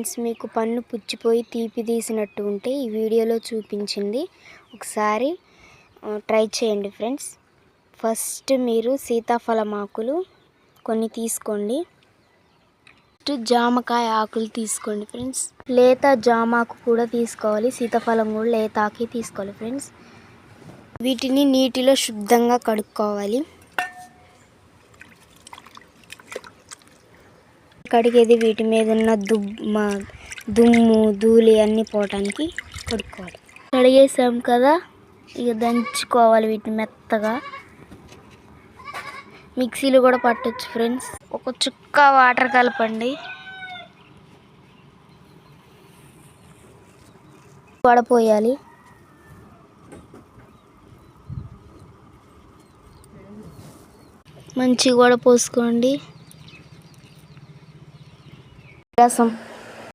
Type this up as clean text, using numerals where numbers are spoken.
Friends, మీకు పన్ను పుచ్చిపోయి తీపి తీసినట్టు ఉంటే ఈ వీడియోలో చూపించింది ఒకసారి ట్రై చేయండి ఫ్రెండ్స్. ఫస్ట్ మీరు సీతాఫలం ఆకులు కొన్ని తీసుకోండి. జామకాయ ఆకులు తీసుకోండి ఫ్రెండ్స్. లేత జామాకు కూడా తీసుకోవాలి, సీతాఫలం కూడా లేత ఆకి తీసుకోవాలి ఫ్రెండ్స్. వీటిని నీటిలో శుద్ధంగా కడుక్కోవాలి. కడిగేది వీటి మీద ఉన్న దుమ్ము ధూళి అన్నీ పోవటానికి కడుక్కోవాలి. కడిగేసాం కదా, ఇక దంచుకోవాలి వీటిని మెత్తగా. మిక్సీలో కూడా పట్టొచ్చు ఫ్రెండ్స్. ఒక చుక్క వాటర్ కలపండి, వడపోయాలి. మంచిగా వడపోసుకోండి. రసం